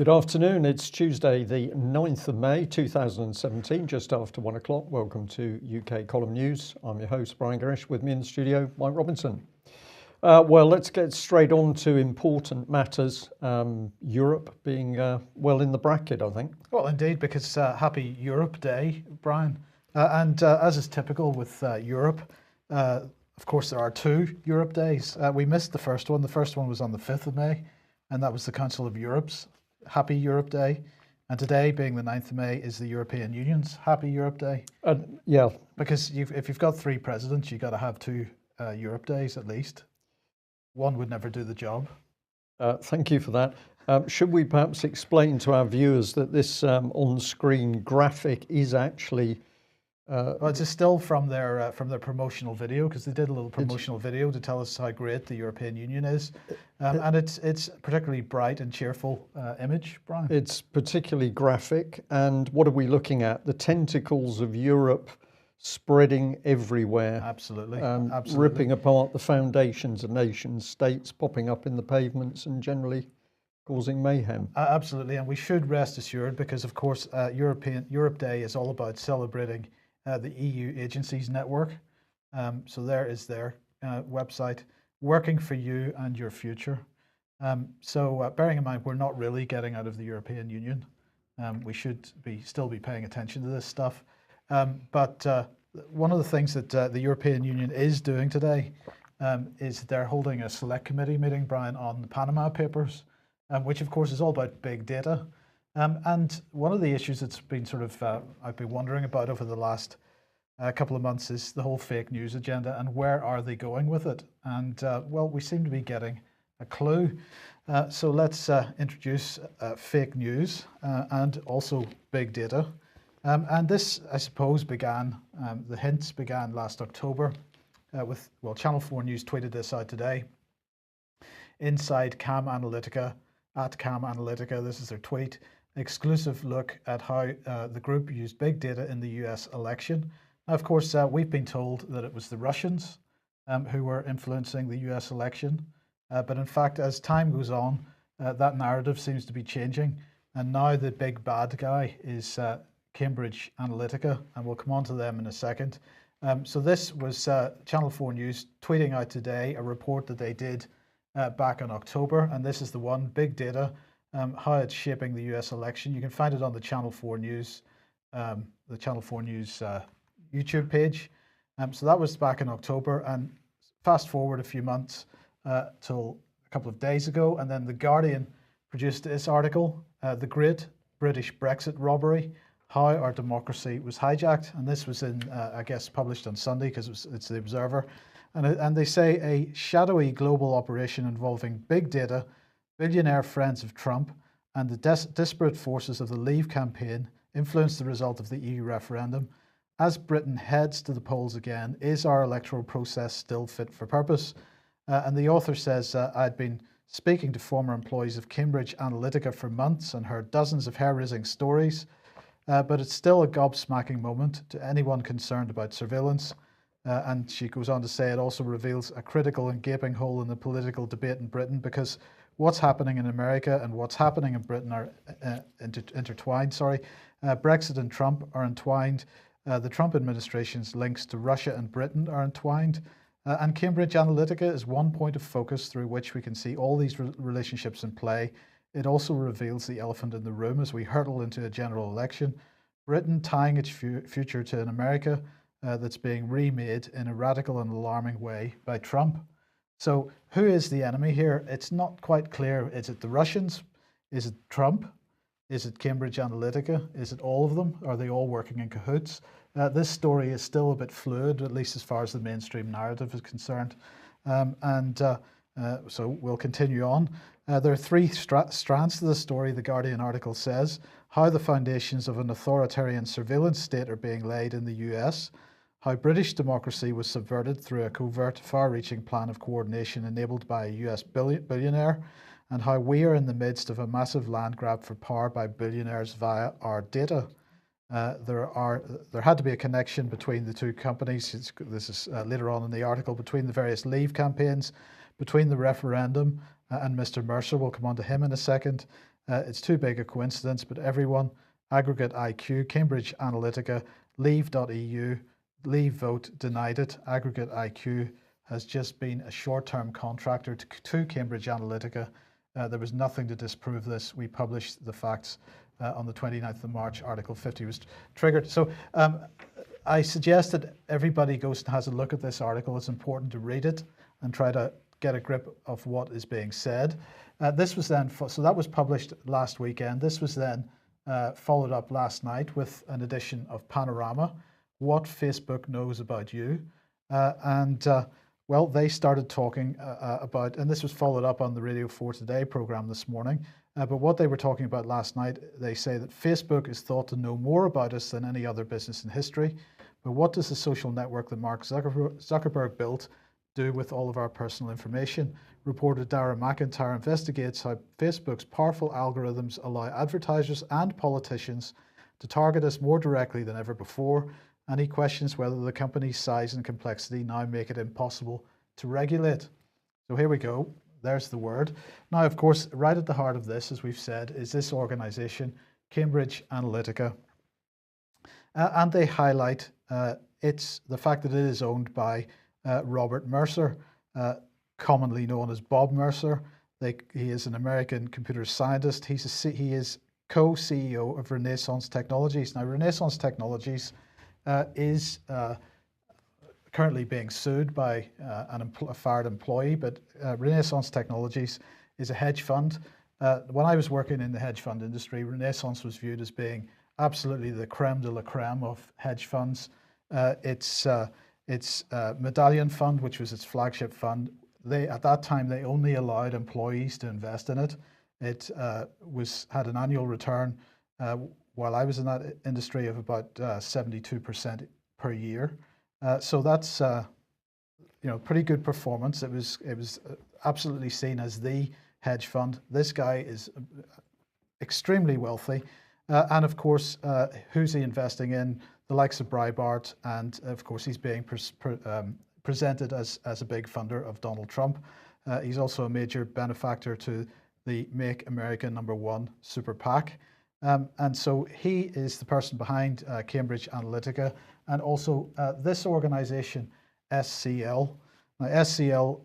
Good afternoon. It's Tuesday, the 9th of May 2017, just after 1 o'clock. Welcome to UK Column News. I'm your host, Brian Garish. With me in the studio, Mike Robinson. Well, let's get straight on to important matters. Europe being well in the bracket, I think. Well, indeed, because Happy Europe Day, Brian. And as is typical with Europe, of course, there are two Europe Days. We missed the first one. The first one was on the 5th of May, and that was the Council of Europe's Happy Europe Day. And today, being the 9th of May, is the European Union's Happy Europe Day. Yeah. Because if you've got three presidents, you've got to have two Europe Days at least. One would never do the job. Thank you for that. Should we perhaps explain to our viewers that this on-screen graphic is actually... Well, it's a still from their promotional video, because they did a little promotional video to tell us how great the European Union is, and it's particularly bright and cheerful image, Brian. It's particularly graphic, and what are we looking at? The tentacles of Europe spreading everywhere. Absolutely, absolutely. Ripping apart the foundations of nation states, popping up in the pavements, and generally causing mayhem. Absolutely, and we should rest assured, because of course Europe Day is all about celebrating the EU agencies network. So there is their website, working for you and your future. So bearing in mind, we're not really getting out of the European Union. We should still be paying attention to this stuff. But one of the things that the European Union is doing today is they're holding a select committee meeting, Brian, on the Panama Papers, which of course is all about big data. And one of the issues that's been sort of, I've been wondering about over the last couple of months is the whole fake news agenda, and where are they going with it? And well, we seem to be getting a clue. So let's introduce fake news and also big data. And this, I suppose, began, the hints began last October with, well, Channel 4 News tweeted this out today. Inside Cam Analytica, at Cam Analytica, this is their tweet. Exclusive look at how the group used big data in the US election. Now, of course, we've been told that it was the Russians who were influencing the US election. But in fact, as time goes on, that narrative seems to be changing. And now the big bad guy is Cambridge Analytica, and we'll come on to them in a second. So this was Channel 4 News tweeting out today a report that they did back in October. And this is the one, big data. How it's shaping the US election. You can find it on the Channel 4 News, YouTube page. So that was back in October, and fast forward a few months till a couple of days ago, and then The Guardian produced this article, The Great British Brexit Robbery, How Our Democracy Was Hijacked. And this was in, I guess, published on Sunday, because it's The Observer. And they say a shadowy global operation involving big data, billionaire friends of Trump, and the disparate forces of the Leave campaign influenced the result of the EU referendum. As Britain heads to the polls again, is our electoral process still fit for purpose? And the author says, I'd been speaking to former employees of Cambridge Analytica for months and heard dozens of hair-raising stories, but it's still a gobsmacking moment to anyone concerned about surveillance. And she goes on to say it also reveals a critical and gaping hole in the political debate in Britain, because what's happening in America and what's happening in Britain are intertwined. Brexit and Trump are entwined. The Trump administration's links to Russia and Britain are entwined. And Cambridge Analytica is one point of focus through which we can see all these relationships in play. It also reveals the elephant in the room as we hurtle into a general election. Britain tying its future to an America that's being remade in a radical and alarming way by Trump. So who is the enemy here? It's not quite clear. Is it the Russians? Is it Trump? Is it Cambridge Analytica? Is it all of them? Are they all working in cahoots? This story is still a bit fluid, at least as far as the mainstream narrative is concerned. So we'll continue on. There are three strands to the story, the Guardian article says. How the foundations of an authoritarian surveillance state are being laid in the US. How British democracy was subverted through a covert, far-reaching plan of coordination enabled by a US billionaire, and how we are in the midst of a massive land grab for power by billionaires via our data. There had to be a connection between the two companies. This is later on in the article, between the various Leave campaigns, between the referendum and Mr. Mercer. We'll come on to him in a second. It's too big a coincidence, but everyone, Aggregate IQ, Cambridge Analytica, Leave.eu, Leave Vote denied it. Aggregate IQ has just been a short-term contractor to Cambridge Analytica. There was nothing to disprove this. We published the facts on the 29th of March. Article 50 was triggered. So I suggest that everybody goes and has a look at this article. It's important to read it and try to get a grip of what is being said. This was then, so that was published last weekend. This was then followed up last night with an edition of Panorama, What Facebook Knows About You. Well, they started talking about, and this was followed up on the Radio 4 Today program this morning, but what they were talking about last night, they say that Facebook is thought to know more about us than any other business in history. But what does the social network that Mark Zuckerberg built do with all of our personal information? Reporter Dara McIntyre investigates how Facebook's powerful algorithms allow advertisers and politicians to target us more directly than ever before, and he questions whether the company's size and complexity now make it impossible to regulate. So here we go. There's the word. Now, of course, right at the heart of this, as we've said, is this organization, Cambridge Analytica. And they highlight it's the fact that it is owned by Robert Mercer, commonly known as Bob Mercer. He is an American computer scientist. He is co-CEO of Renaissance Technologies. Now, Renaissance Technologies is currently being sued by a fired employee, but Renaissance Technologies is a hedge fund. When I was working in the hedge fund industry, Renaissance was viewed as being absolutely the creme de la creme of hedge funds. Its Medallion Fund, which was its flagship fund, at that time they only allowed employees to invest in it. It had an annual return while I was in that industry of about 72% per year. So that's pretty good performance. It was absolutely seen as the hedge fund. This guy is extremely wealthy, and of course, who's he investing in? The likes of Breitbart, and of course, he's being presented as a big funder of Donald Trump. He's also a major benefactor to the Make America #1 super PAC. And so he is the person behind Cambridge Analytica, and also this organization, SCL. Now, SCL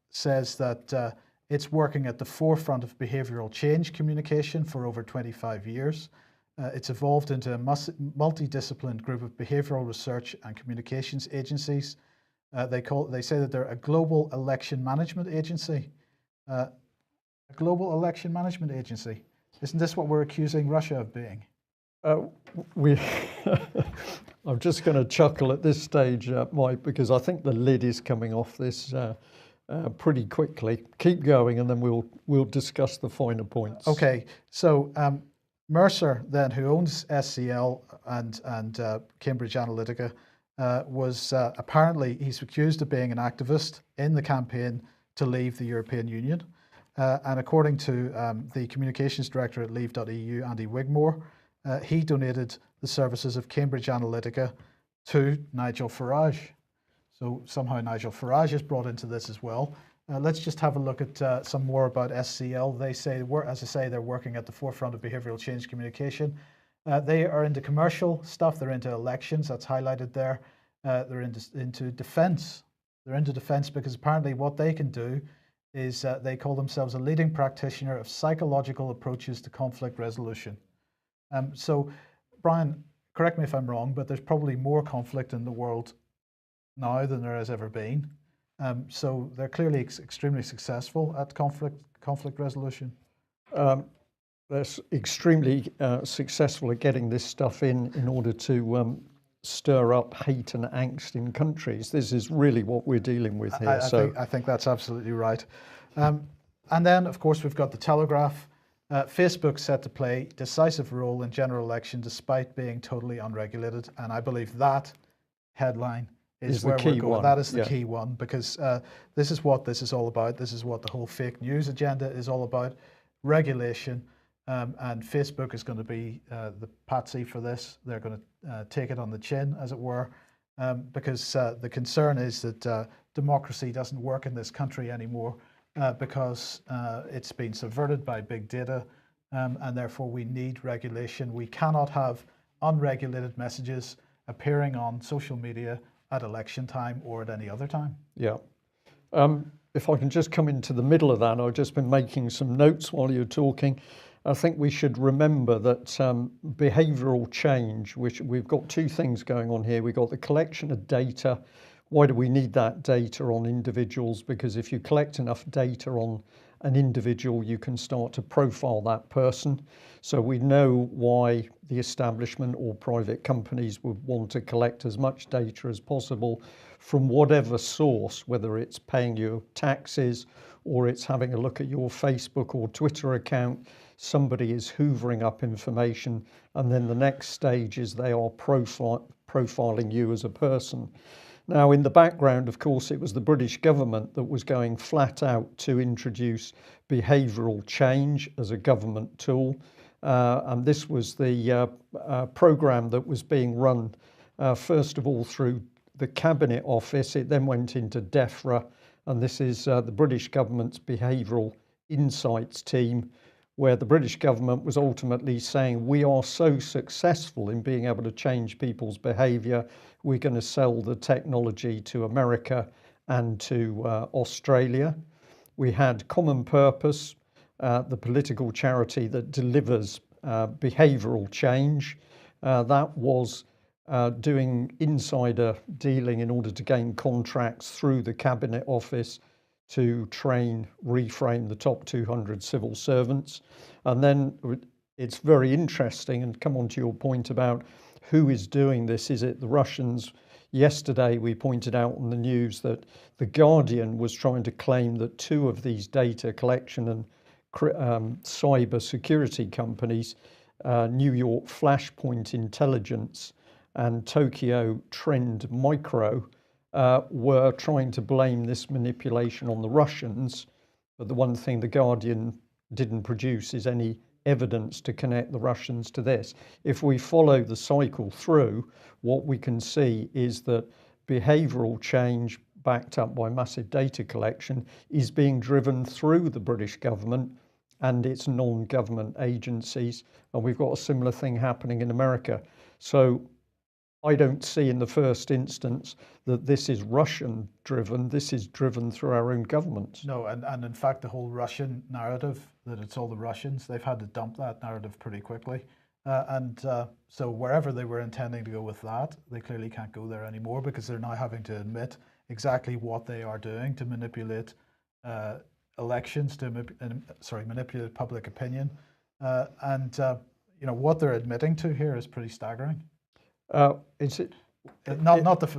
says that it's working at the forefront of behavioral change communication for over 25 years. It's evolved into a multidisciplined group of behavioral research and communications agencies. They say that they're a global election management agency. A global election management agency. Isn't this what we're accusing Russia of being? I'm just going to chuckle at this stage, Mike, because I think the lid is coming off this pretty quickly. Keep going, and then we'll discuss the finer points. Okay, so Mercer, then, who owns SCL and Cambridge Analytica, was apparently he's accused of being an activist in the campaign to leave the European Union. And according to the communications director at Leave.eu, Andy Wigmore, he donated the services of Cambridge Analytica to Nigel Farage. So somehow Nigel Farage is brought into this as well. Let's just have a look at some more about SCL. They say, as I say, they're working at the forefront of behavioral change communication. They are into commercial stuff. They're into elections. That's highlighted there. They're into defense. They're into defense because apparently what they can do is they call themselves a leading practitioner of psychological approaches to conflict resolution. So, Brian, correct me if I'm wrong, but there's probably more conflict in the world now than there has ever been. So they're clearly extremely successful at conflict resolution. They're extremely successful at getting this stuff in order to stir up hate and angst in countries. This is really what we're dealing with here. I think that's absolutely right. And then, of course, we've got the Telegraph. Facebook set to play decisive role in general election despite being totally unregulated. And I believe that headline is where we're going. That is the key one, because this is what this is all about. This is what the whole fake news agenda is all about, regulation. And Facebook is going to be the patsy for this. They're going to take it on the chin, as it were, because the concern is that democracy doesn't work in this country anymore because it's been subverted by big data. and therefore we need regulation. We cannot have unregulated messages appearing on social media at election time or at any other time. Yeah. If I can just come into the middle of that, I've just been making some notes while you're talking. I think we should remember that behavioural change, which we've got two things going on here. We've got the collection of data. Why do we need that data on individuals? Because if you collect enough data on an individual, you can start to profile that person. So we know why the establishment or private companies would want to collect as much data as possible from whatever source, whether it's paying your taxes or it's having a look at your Facebook or Twitter account. Somebody is hoovering up information, and then the next stage is they are profiling you as a person. Now, in the background, of course, it was the British government that was going flat out to introduce behavioural change as a government tool. And this was the programme that was being run, first of all, through the Cabinet Office. It then went into DEFRA, and this is the British government's Behavioural Insights team, where the British government was ultimately saying, we are so successful in being able to change people's behaviour, we're going to sell the technology to America and to Australia. We had Common Purpose, the political charity that delivers behavioural change. That was doing insider dealing in order to gain contracts through the Cabinet Office to train, reframe the top 200 civil servants. And then it's very interesting, and come on to your point about who is doing this. Is it the Russians? Yesterday we pointed out on the news that The Guardian was trying to claim that two of these data collection and cyber security companies, New York Flashpoint Intelligence and Tokyo Trend Micro, were trying to blame this manipulation on the Russians. But the one thing The Guardian didn't produce is any evidence to connect the Russians to this. If we follow the cycle through, what we can see is that behavioural change backed up by massive data collection is being driven through the British government and its non-government agencies. And we've got a similar thing happening in America. So I don't see in the first instance that this is Russian driven. This is driven through our own government. No, and in fact, the whole Russian narrative, that it's all the Russians, they've had to dump that narrative pretty quickly. So wherever they were intending to go with that, they clearly can't go there anymore, because they're now having to admit exactly what they are doing to manipulate elections, to manipulate public opinion. What they're admitting to here is pretty staggering. Is it?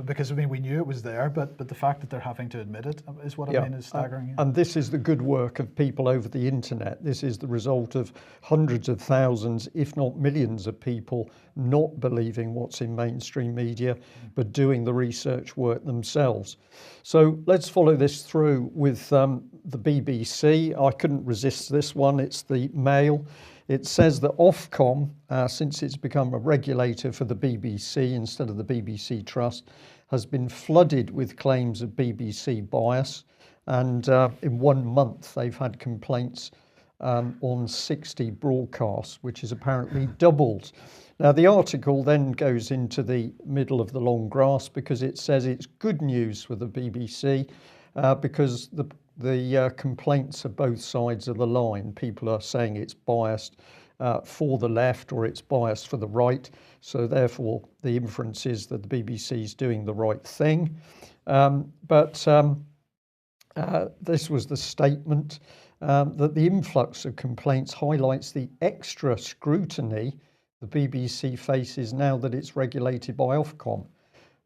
Because we knew it was there, but the fact that they're having to admit it is what I mean is staggering. And this is the good work of people over the internet. This is the result of hundreds of thousands, if not millions of people not believing what's in mainstream media, but doing the research work themselves. So let's follow this through with the BBC. I couldn't resist this one. It's the Mail. It says that Ofcom, since it's become a regulator for the BBC instead of the BBC Trust, has been flooded with claims of BBC bias. And in 1 month, they've had complaints on 60 broadcasts, which is apparently doubled. Now, the article then goes into the middle of the long grass, because it says it's good news for the BBC because the complaints are both sides of the line. People are saying it's biased for the left or it's biased for the right. So therefore, the inference is that the BBC is doing the right thing. This was the statement that the influx of complaints highlights the extra scrutiny the BBC faces now that it's regulated by Ofcom.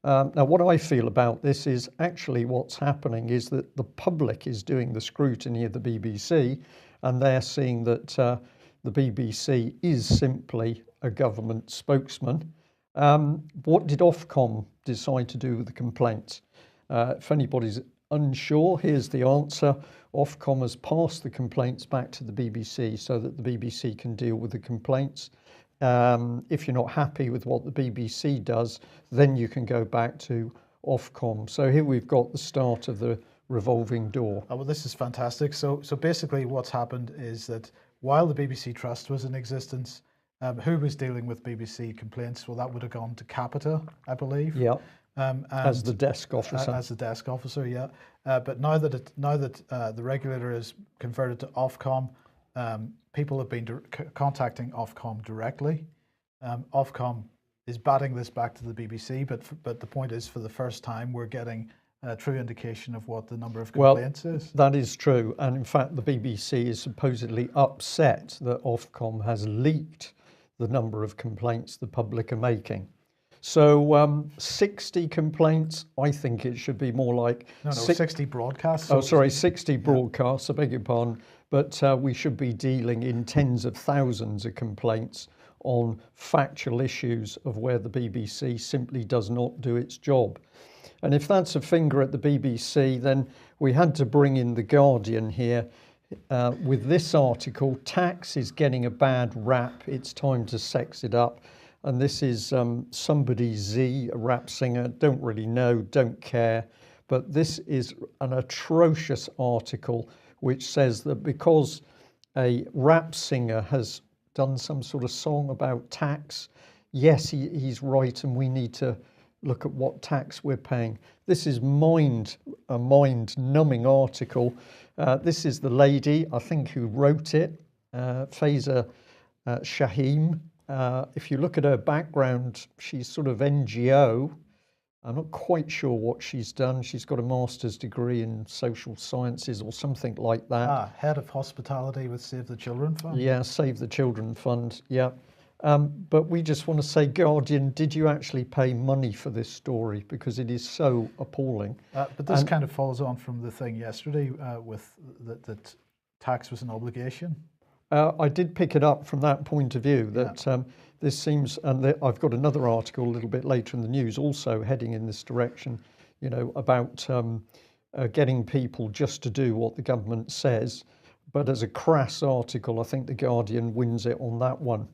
Now, what I feel about this is actually what's happening is that the public is doing the scrutiny of the BBC, and they're seeing that the BBC is simply a government spokesman. What did Ofcom decide to do with the complaints? If anybody's unsure, here's the answer. Ofcom has passed the complaints back to the BBC so that the BBC can deal with the complaints. If you're not happy with what the BBC does, then you can go back to Ofcom. So here we've got the start of the revolving door. Oh, well, this is fantastic. So basically what's happened is that while the BBC Trust was in existence, who was dealing with BBC complaints? Well, that would have gone to Capita, I believe. Yeah. And As the desk officer. As the desk officer, yeah. But now that the regulator is converted to Ofcom, people have been contacting Ofcom directly. Ofcom is batting this back to the BBC, but the point is, for the first time, we're getting a true indication of what the number of complaints is. That is true, and in fact, the BBC is supposedly upset that Ofcom has leaked the number of complaints the public are making. So 60 complaints, I think it should be more like... No, 60 broadcasts. Oh, sorry, 60 broadcasts, I beg your pardon. But we should be dealing in tens of thousands of complaints on factual issues of where the BBC simply does not do its job. And if that's a finger at the BBC, then we had to bring in The Guardian here with this article, "Tax is getting a bad rap, it's time to sex it up." And this is somebody Z, a rap singer, don't really know, don't care. But this is an atrocious article which says that because a rap singer has done some sort of song about tax, yes, he's right, and we need to look at what tax we're paying. This is a mind-numbing article. This is the lady, I think, who wrote it, Faiza Shahim. If you look at her background, she's sort of NGO. I'm not quite sure what she's done. She's got a master's degree in social sciences or something like that. Head of hospitality with Save the Children Fund. Yeah, Save the Children Fund, yeah. But we just want to say, Guardian, did you actually pay money for this story? Because it is so appalling. But this kind of follows on from the thing yesterday with that tax was an obligation. I did pick it up from that point of view, that this seems, and I've got another article a little bit later in the news also heading in this direction, you know, about getting people just to do what the government says. But as a crass article, I think The Guardian wins it on that one.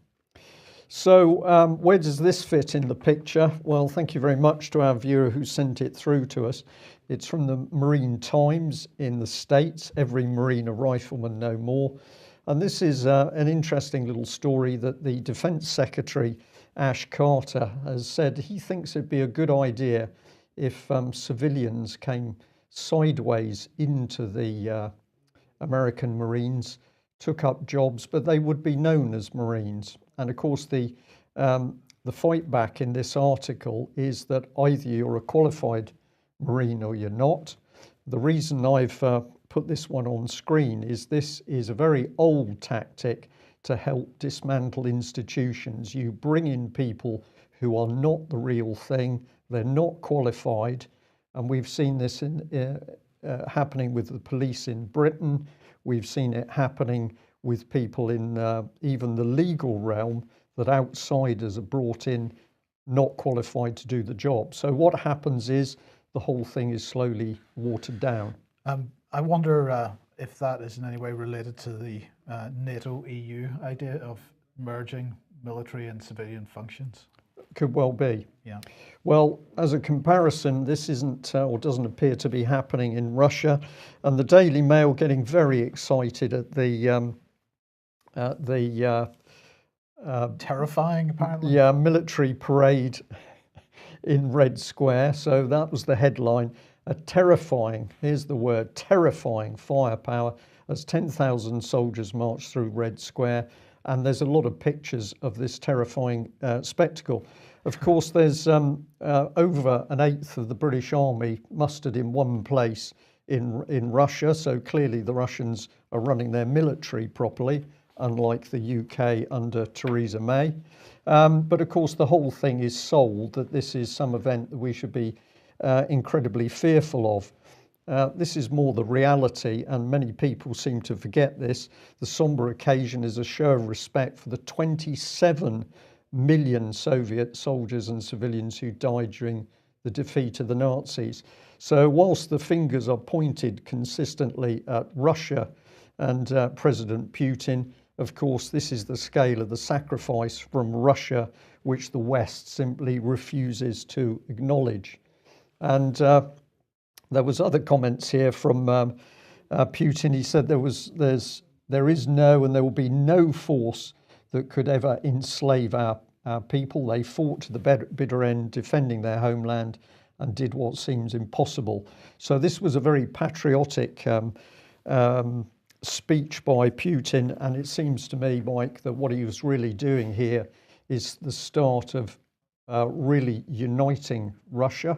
So where does this fit in the picture? Well, thank you very much to our viewer who sent it through to us. It's from the Marine Times in the States, "Every Marine a Rifleman No More." And this is an interesting little story that the Defence Secretary, Ash Carter, has said he thinks it'd be a good idea if civilians came sideways into the American Marines, took up jobs, but they would be known as Marines. And of course, the fight back in this article is that either you're a qualified Marine or you're not. The reason I've put this one on screen is this is a very old tactic to help dismantle institutions. You bring in people who are not the real thing, they're not qualified, and we've seen this happening with the police in Britain. We've seen it happening with people in even the legal realm, that outsiders are brought in not qualified to do the job. So what happens is the whole thing is slowly watered down. I wonder if that is in any way related to the NATO-EU idea of merging military and civilian functions. Could well be. Yeah. Well, as a comparison, this isn't or doesn't appear to be happening in Russia, and the Daily Mail getting very excited at the terrifying, apparently. Yeah, military parade in Red Square. So that was the headline. A terrifying, here's the word, terrifying firepower as 10,000 soldiers march through Red Square. And there's a lot of pictures of this terrifying spectacle. Of course, there's over an eighth of the British Army mustered in one place in Russia. So clearly the Russians are running their military properly, unlike the UK under Theresa May. But of course, the whole thing is sold that this is some event that we should be incredibly fearful of. This is more the reality, and many people seem to forget this. The sombre occasion is a show of respect for the 27 million Soviet soldiers and civilians who died during the defeat of the Nazis. So whilst the fingers are pointed consistently at Russia and President Putin, of course, this is the scale of the sacrifice from Russia, which the West simply refuses to acknowledge. And there was other comments here from Putin. He said there's there is no and there will be no force that could ever enslave our people. They fought to the bitter end, defending their homeland, and did what seems impossible. So this was a very patriotic speech by Putin, and it seems to me, Mike, that what he was really doing here is the start of really uniting Russia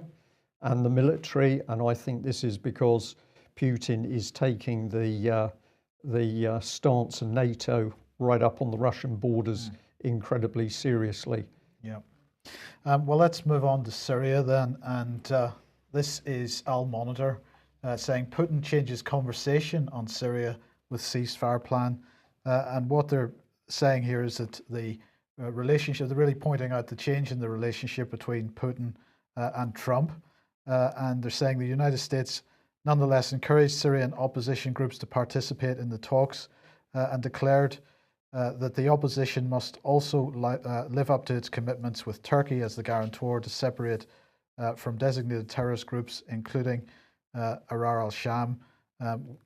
and the military. And I think this is because Putin is taking the stance of NATO right up on the Russian borders incredibly seriously. Yeah. Well, let's move on to Syria then. And this is Al Monitor saying Putin changes conversation on Syria with ceasefire plan. And what they're saying here is that the relationship, they're really pointing out the change in the relationship between Putin and Trump. And they're saying the United States nonetheless encouraged Syrian opposition groups to participate in the talks and declared that the opposition must also live up to its commitments with Turkey as the guarantor to separate from designated terrorist groups, including Ahrar al-Sham,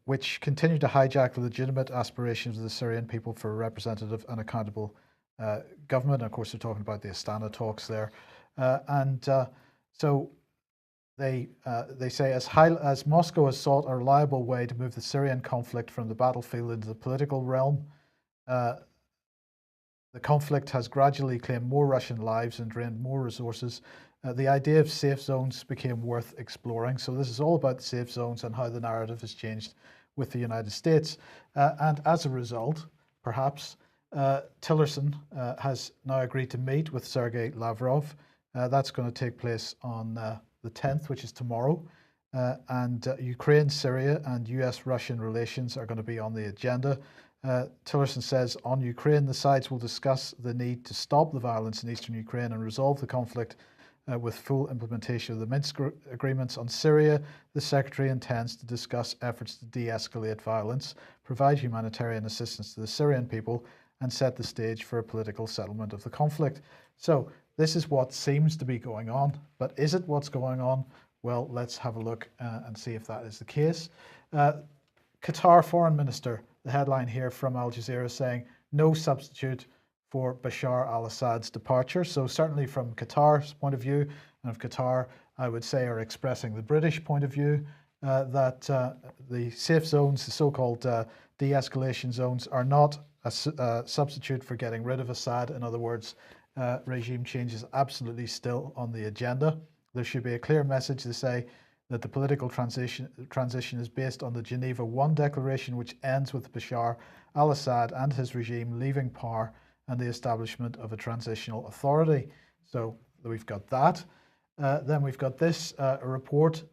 which continue to hijack the legitimate aspirations of the Syrian people for a representative and accountable government. And of course, they're talking about the Astana talks there. So they say, as Moscow has sought a reliable way to move the Syrian conflict from the battlefield into the political realm, the conflict has gradually claimed more Russian lives and drained more resources. The idea of safe zones became worth exploring. So this is all about safe zones and how the narrative has changed with the United States. And as a result, perhaps, Tillerson has now agreed to meet with Sergei Lavrov. That's going to take place on the 10th, which is tomorrow. And Ukraine, Syria, and US-Russian relations are going to be on the agenda. Tillerson says on Ukraine, the sides will discuss the need to stop the violence in eastern Ukraine and resolve the conflict with full implementation of the Minsk agreements. On Syria, the Secretary intends to discuss efforts to de-escalate violence, provide humanitarian assistance to the Syrian people, and set the stage for a political settlement of the conflict. So this is what seems to be going on, but is it what's going on? Well, let's have a look and see if that is the case. Qatar Foreign Minister, the headline here from Al Jazeera saying, no substitute for Bashar al-Assad's departure. So certainly from Qatar's point of view, and of Qatar, I would say, are expressing the British point of view, that the safe zones, the so-called de-escalation zones, are not a substitute for getting rid of Assad. In other words, regime change is absolutely still on the agenda. There should be a clear message to say that the political transition is based on the Geneva I declaration, which ends with Bashar al-Assad and his regime leaving power and the establishment of a transitional authority. So we've got that. Then we've got this a report,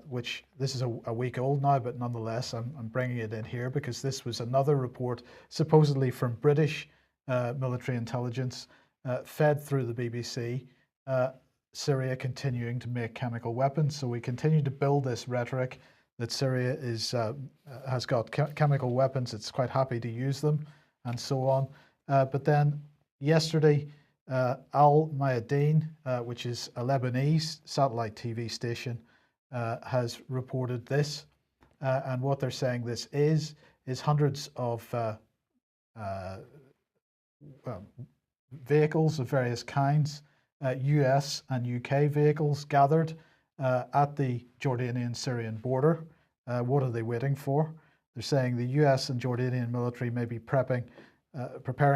which this is a week old now, but nonetheless, I'm bringing it in here because this was another report supposedly from British military intelligence fed through the BBC. Syria continuing to make chemical weapons. So we continue to build this rhetoric that Syria has got chemical weapons, it's quite happy to use them, and so on. But then yesterday, Al Mayadeen, which is a Lebanese satellite TV station, has reported this. And what they're saying this is hundreds of vehicles of various kinds, US and UK vehicles gathered at the Jordanian-Syrian border. What are they waiting for? They're saying the US and Jordanian military may be preparing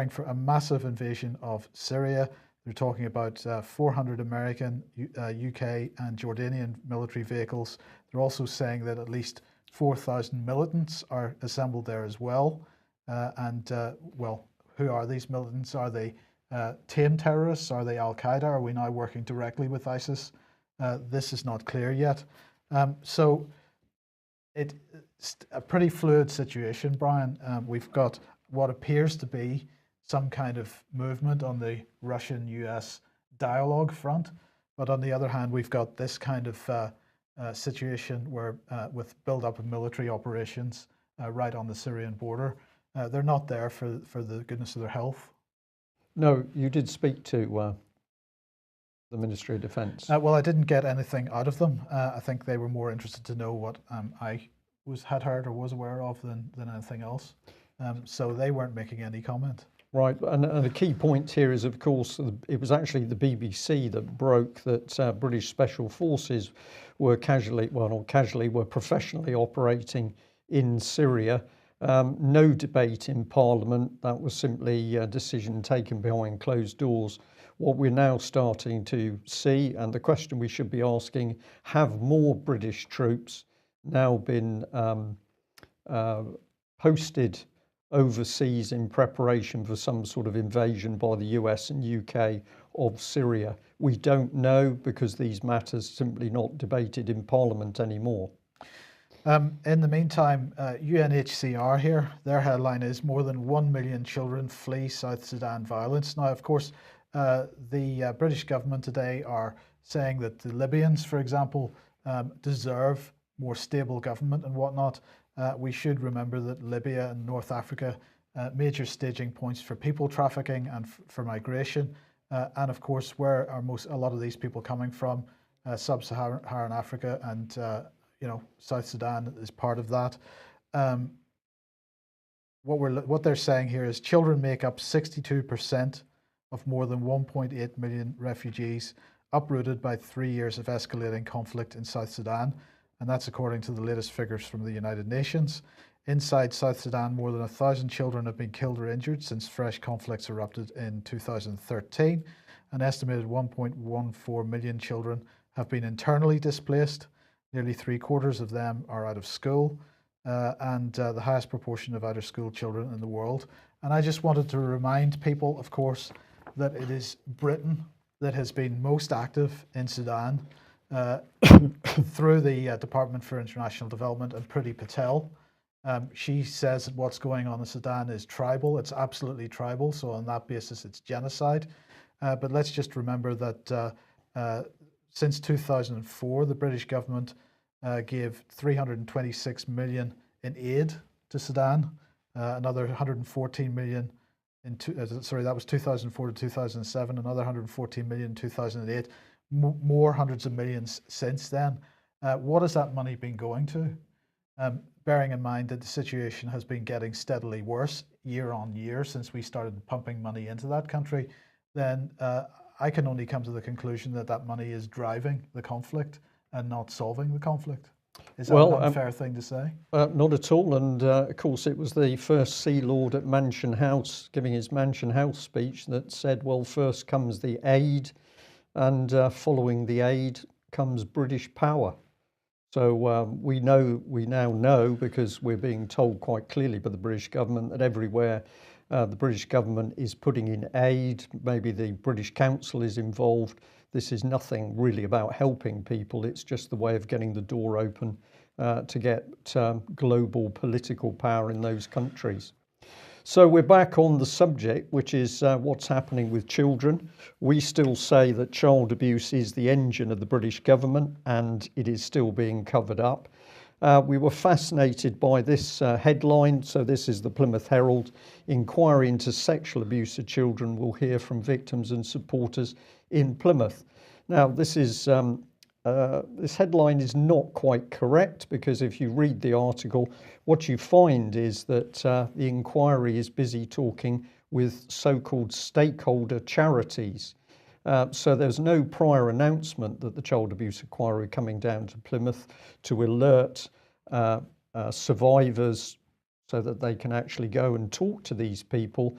for a massive invasion of Syria. They're talking about 400 American, UK and Jordanian military vehicles. They're also saying that at least 4,000 militants are assembled there as well. Well, who are these militants? Are they tame terrorists? Are they Al-Qaeda? Are we now working directly with ISIS? This is not clear yet. So it's a pretty fluid situation, Brian. We've got what appears to be some kind of movement on the Russian-US dialogue front. But on the other hand, we've got this kind of situation where with build-up of military operations right on the Syrian border. They're not there for the goodness of their health. No, you did speak to the Ministry of Defence. Well, I didn't get anything out of them. I think they were more interested to know what I had heard or was aware of than anything else. So they weren't making any comment. Right, and the key point here is, of course, it was actually the BBC that broke that British Special Forces were were professionally operating in Syria. No debate in Parliament. That was simply a decision taken behind closed doors. What we're now starting to see, and the question we should be asking, have more British troops now been posted overseas in preparation for some sort of invasion by the US and UK of Syria? We don't know, because these matters simply not debated in Parliament anymore. In the meantime, UNHCR here, their headline is "More than 1 million children flee South Sudan violence." Now, of course, the British government today are saying that the Libyans, for example, deserve more stable government and whatnot. We should remember that Libya and North Africa, major staging points for people trafficking and for migration. And of course, where are a lot of these people coming from? Sub-Saharan Africa, and South Sudan is part of that. What they're saying here is children make up 62% of more than 1.8 million refugees uprooted by 3 years of escalating conflict in South Sudan. And that's according to the latest figures from the United Nations. Inside South Sudan, more than 1,000 children have been killed or injured since fresh conflicts erupted in 2013. An estimated 1.14 million children have been internally displaced. Nearly 3/4 of them are out of school, and the highest proportion of out-of-school children in the world. And I just wanted to remind people, of course, that it is Britain that has been most active in Sudan through the Department for International Development and Priti Patel. She says that what's going on in Sudan is tribal. It's absolutely tribal. So on that basis, it's genocide. But let's just remember that since 2004, the British government gave 326 million in aid to Sudan, another 114 million that was 2004 to 2007, another 114 million in 2008, more hundreds of millions since then. What has that money been going to? Bearing in mind that the situation has been getting steadily worse year on year since we started pumping money into that country, then I can only come to the conclusion that that money is driving the conflict and not solving the conflict. Is that an unfair thing to say? Not at all. And of course, it was the first Sea Lord at Mansion House giving his Mansion House speech that said, well, first comes the aid, and following the aid comes British power. So we now know, because we're being told quite clearly by the British government, that everywhere the British government is putting in aid, maybe the British Council is involved. This is nothing really about helping people. It's just the way of getting the door open to get global political power in those countries. So we're back on the subject, which is what's happening with children. We still say that child abuse is the engine of the British government, and it is still being covered up. We were fascinated by this headline. So this is the Plymouth Herald. Inquiry into sexual abuse of children will hear from victims and supporters in Plymouth. Now, this headline is not quite correct, because if you read the article, what you find is that the inquiry is busy talking with so-called stakeholder charities. So there's no prior announcement that the child abuse inquiry coming down to Plymouth to alert survivors so that they can actually go and talk to these people.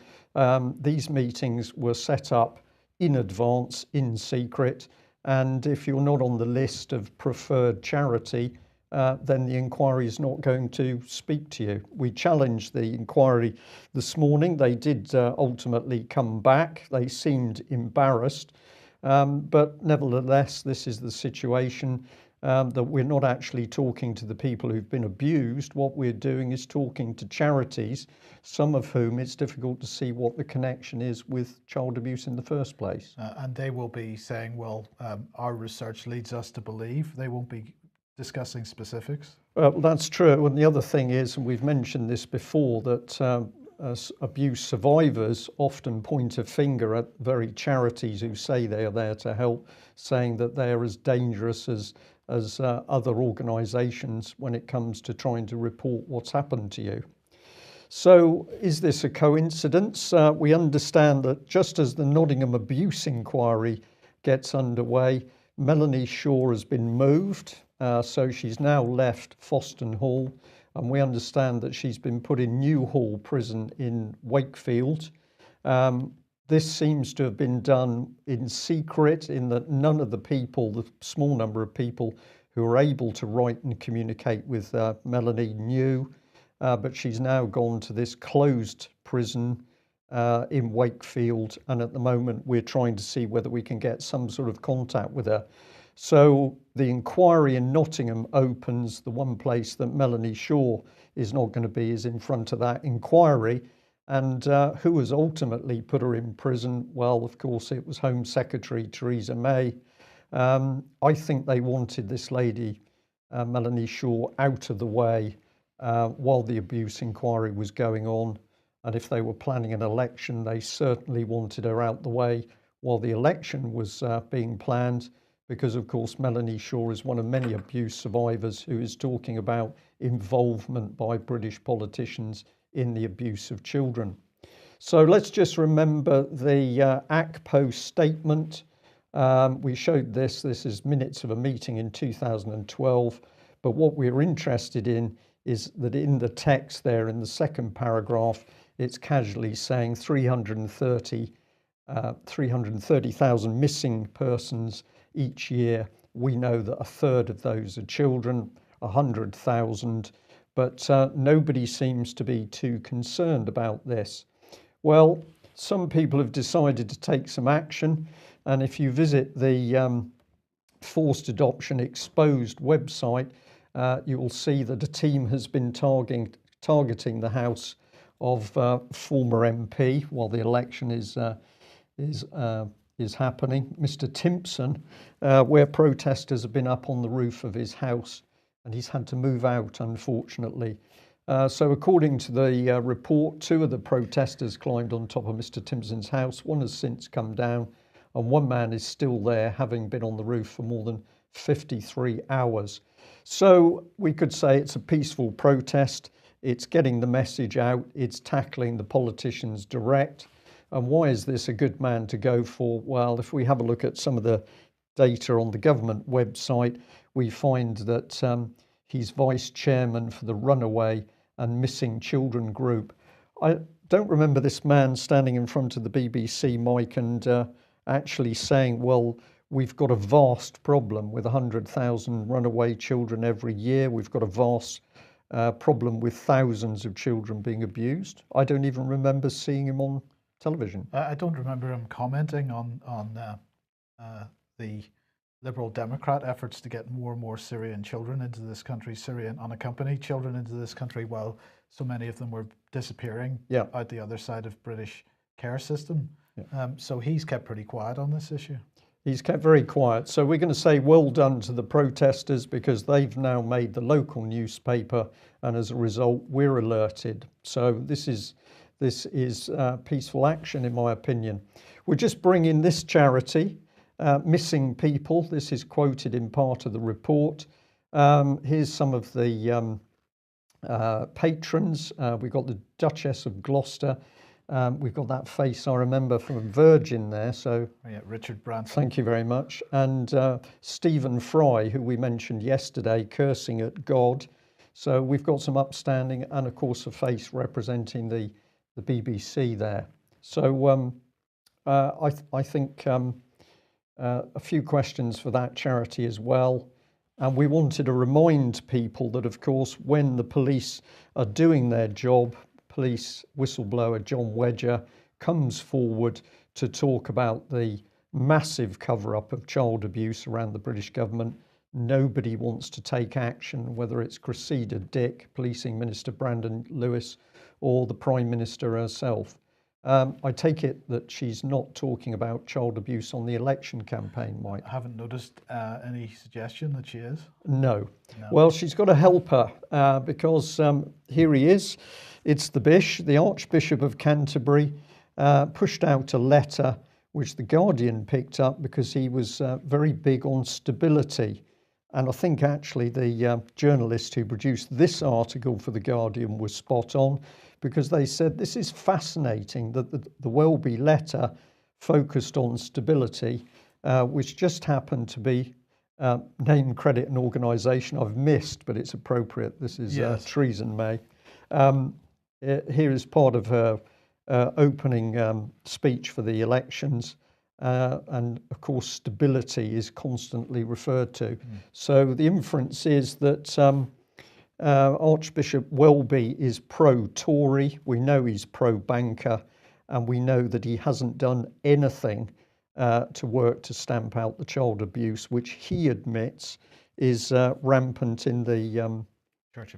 These meetings were set up in advance, in secret, and if you're not on the list of preferred charity, then the inquiry is not going to speak to you. We challenged the inquiry this morning. They did ultimately come back. They seemed embarrassed, but nevertheless, this is the situation, that we're not actually talking to the people who've been abused. What we're doing is talking to charities, some of whom it's difficult to see what the connection is with child abuse in the first place. And they will be saying, well, our research leads us to believe. They won't be discussing specifics. Well, that's true. And the other thing is, and we've mentioned this before, that abuse survivors often point a finger at very charities who say they are there to help, saying that they're as dangerous as other organisations when it comes to trying to report what's happened to you. So is this a coincidence? We understand that just as the Nottingham abuse inquiry gets underway, Melanie Shaw has been moved. So she's now left Foston Hall, and we understand that she's been put in Newhall Prison in Wakefield. This seems to have been done in secret, in that none of the people, the small number of people who are able to write and communicate with Melanie knew. But she's now gone to this closed prison in Wakefield, and at the moment we're trying to see whether we can get some sort of contact with her. So the inquiry in Nottingham opens. The one place that Melanie Shaw is not going to be is in front of that inquiry. And who has ultimately put her in prison? Well, of course, it was Home Secretary Theresa May. I think they wanted this lady, Melanie Shaw, out of the way while the abuse inquiry was going on. And if they were planning an election, they certainly wanted her out the way while the election was being planned, because, of course, Melanie Shaw is one of many abuse survivors who is talking about involvement by British politicians in the abuse of children. So let's just remember the ACPO statement. We showed this. This is minutes of a meeting in 2012. But what we're interested in is that in the text there, in the second paragraph, it's casually saying 330,000 missing persons each year. We know that a third of those are children, 100,000, but nobody seems to be too concerned about this. Well, some people have decided to take some action, and if you visit the Forced Adoption Exposed website, you will see that a team has been targeting the house of former MP while the election is happening, Mr. Timpson, where protesters have been up on the roof of his house, and he's had to move out, unfortunately. So according to the report, 2 of the protesters climbed on top of Mr. Timpson's house. One has since come down, and one man is still there, having been on the roof for more than 53 hours. So we could say it's a peaceful protest. It's getting the message out. It's tackling the politicians direct. And why is this a good man to go for? Well, if we have a look at some of the data on the government website, we find that he's vice chairman for the Runaway and Missing Children group. I don't remember this man standing in front of the BBC mic and actually saying, well, we've got a vast problem with 100,000 runaway children every year. We've got a vast problem with thousands of children being abused. I don't even remember seeing him on television. I don't remember him commenting on the Liberal Democrat efforts to get more and more Syrian children into this country, Syrian unaccompanied children into this country, while so many of them were disappearing out the other side of British care system. So he's kept pretty quiet on this issue. He's kept very quiet. So we're going to say well done to the protesters, because they've now made the local newspaper, and as a result, we're alerted. So this is peaceful action, in my opinion. We're just bringing this charity, Missing People. This is quoted in part of the report. Here's some of the patrons. We've got the Duchess of Gloucester. We've got that face I remember from Virgin there. So yeah, Richard Branson. Thank you very much. And Stephen Fry, who we mentioned yesterday, cursing at God. So we've got some upstanding, and of course a face representing the BBC there. So I think a few questions for that charity as well. And we wanted to remind people that, of course, when the police are doing their job, police whistleblower John Wedger comes forward to talk about the massive cover-up of child abuse around the British government. Nobody wants to take action, whether it's Cressida Dick, Policing Minister Brandon Lewis, or the Prime Minister herself. I take it that she's not talking about child abuse on the election campaign, Mike. I haven't noticed any suggestion that she is. No. Well, she's got to help her because here he is. It's the Archbishop of Canterbury, pushed out a letter which the Guardian picked up because he was very big on stability. And I think actually the journalist who produced this article for The Guardian was spot on, because they said this is fascinating that the Welby letter focused on stability, which just happened to be name, credit and organisation I've missed, but it's appropriate. This is Yes. Theresa May. Here is part of her opening speech for the elections. And of course, stability is constantly referred to. So the inference is that Archbishop Welby is pro-Tory. We know he's pro-banker, and we know that he hasn't done anything to work to stamp out the child abuse, which he admits is rampant in the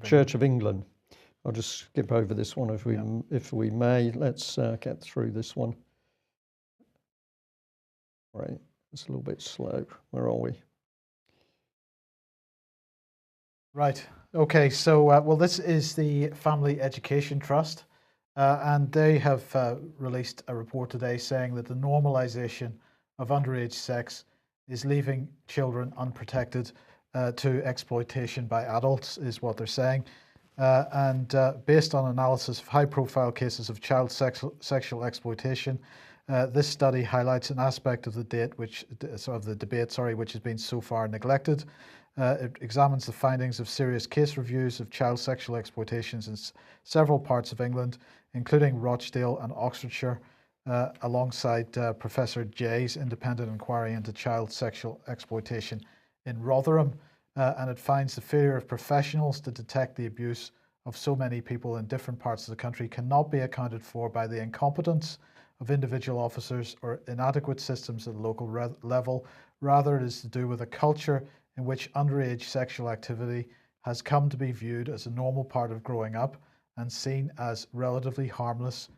Church of England. I'll just skip over this one if we may. Let's get through this one. Right, it's a little bit slow. Where are we? Right. Okay. So, well, this is the Family Education Trust, and they have released a report today saying that the normalisation of underage sex is leaving children unprotected to exploitation by adults, is what they're saying. And based on analysis of high-profile cases of child sexual exploitation, this study highlights an aspect of the debate which has been so far neglected. It examines the findings of serious case reviews of child sexual exploitations in several parts of England, including Rochdale and Oxfordshire, alongside Professor Jay's independent inquiry into child sexual exploitation in Rotherham. And it finds the failure of professionals to detect the abuse of so many people in different parts of the country cannot be accounted for by the incompetence of individual officers or inadequate systems at the local level. Rather, it is to do with a culture in which underage sexual activity has come to be viewed as a normal part of growing up and seen as relatively harmless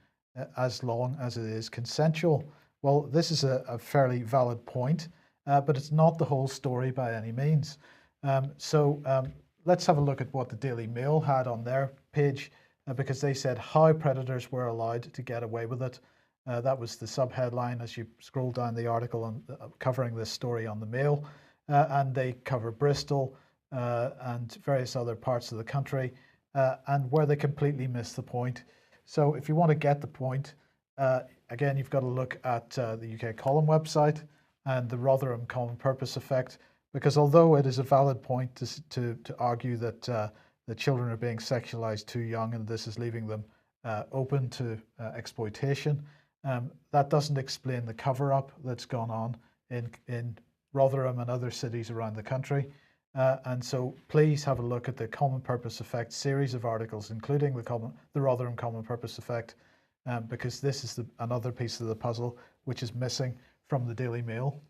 as long as it is consensual. Well, this is a fairly valid point, but it's not the whole story by any means. Let's have a look at what the Daily Mail had on their page, because they said how predators were allowed to get away with it. That was the subheadline as you scroll down the article covering this story on the Mail. And they cover Bristol and various other parts of the country, and where they completely miss the point. So if you want to get the point, again, you've got to look at the UK Column website and the Rotherham Common Purpose Effect, because although it is a valid point to argue that the children are being sexualized too young and this is leaving them open to exploitation, that doesn't explain the cover-up that's gone on in Rotherham and other cities around the country. And so please have a look at the Common Purpose Effect series of articles, including the Rotherham Common Purpose Effect, because this is another piece of the puzzle which is missing from the Daily Mail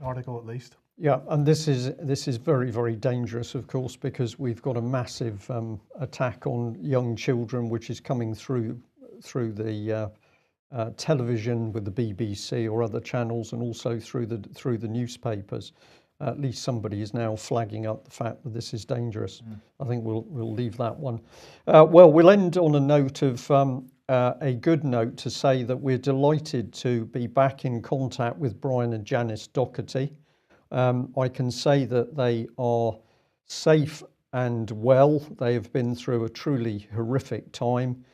article, at least. Yeah, and this is very, very dangerous, of course, because we've got a massive attack on young children, which is coming through the television with the BBC or other channels, and also through the newspapers. At least somebody is now flagging up the fact that this is dangerous. I think we'll leave that one. Well, we'll end on a note of a good note to say that we're delighted to be back in contact with Brian and Janice Doherty. I can say that they are safe and well. They have been through a truly horrific time.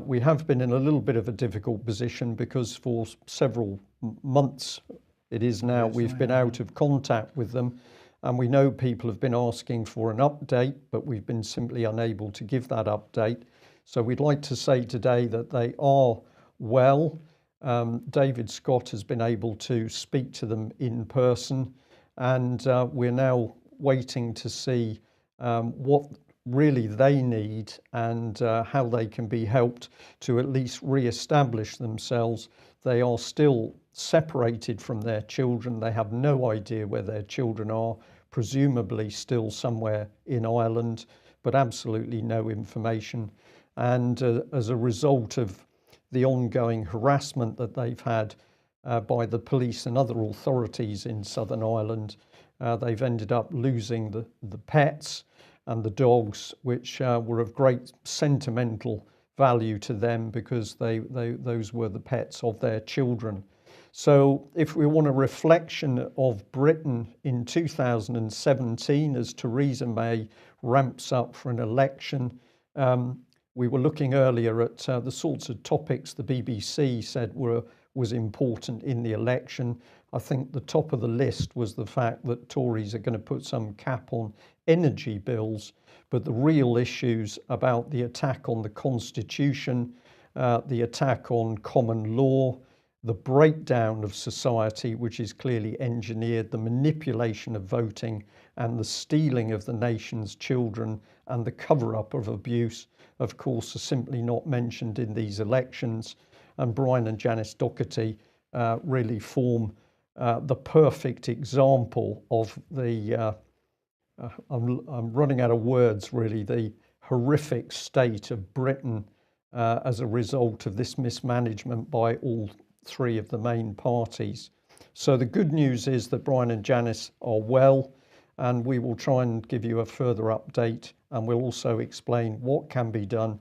We have been in a little bit of a difficult position because for several months it is now we've been out of contact with them, and we know people have been asking for an update, but we've been simply unable to give that update. So we'd like to say today that they are well. David Scott has been able to speak to them in person, and we're now waiting to see what really they need and how they can be helped to at least re-establish themselves. They are still separated from their children. They have no idea where their children are, presumably still somewhere in Ireland, but absolutely no information. And as a result of the ongoing harassment that they've had by the police and other authorities in Southern Ireland, they've ended up losing the pets and the dogs, which were of great sentimental value to them because those were the pets of their children. So if we want a reflection of Britain in 2017 as Theresa May ramps up for an election, we were looking earlier at the sorts of topics the BBC said was important in the election. I think the top of the list was the fact that Tories are going to put some cap on energy bills, but the real issues about the attack on the Constitution, the attack on common law, the breakdown of society, which is clearly engineered, the manipulation of voting and the stealing of the nation's children and the cover-up of abuse, of course, are simply not mentioned in these elections. And Brian and Janice Doherty really form the perfect example of the, I'm running out of words really, the horrific state of Britain as a result of this mismanagement by all three of the main parties. So the good news is that Brian and Janice are well, and we will try and give you a further update, and we'll also explain what can be done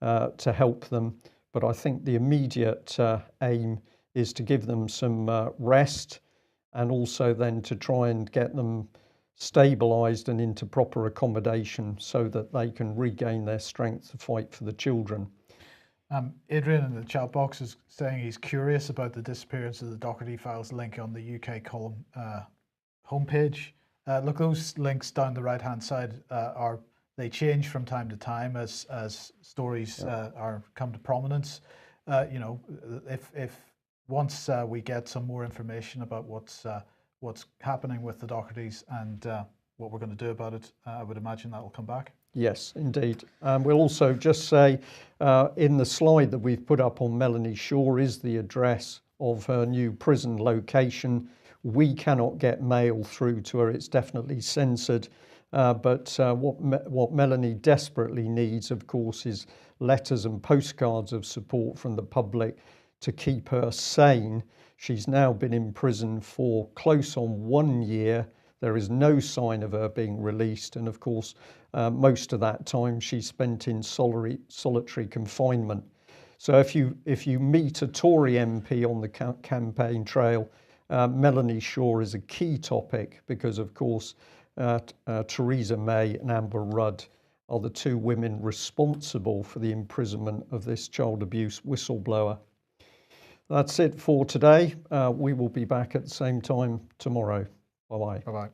to help them. But I think the immediate aim is to give them some rest, and also then to try and get them stabilised and into proper accommodation so that they can regain their strength to fight for the children. Adrian in the chat box is saying he's curious about the disappearance of the Doherty files link on the UK column homepage. Look, those links down the right hand side they change from time to time as stories come to prominence. You know, if once we get some more information about what's happening with the Dohertys and what we're going to do about it, I would imagine that will come back. Yes, indeed. We'll also just say in the slide that we've put up on Melanie Shaw is the address of her new prison location. We cannot get mail through to her. It's definitely censored. But what Melanie desperately needs, of course, is letters and postcards of support from the public to keep her sane. She's now been in prison for close on 1 year. There is no sign of her being released. And of course, most of that time she spent in solitary confinement. So if you meet a Tory MP on the campaign trail, Melanie Shaw is a key topic because, of course, Theresa May and Amber Rudd are the two women responsible for the imprisonment of this child abuse whistleblower. That's it for today. We will be back at the same time tomorrow. Bye-bye. Bye-bye.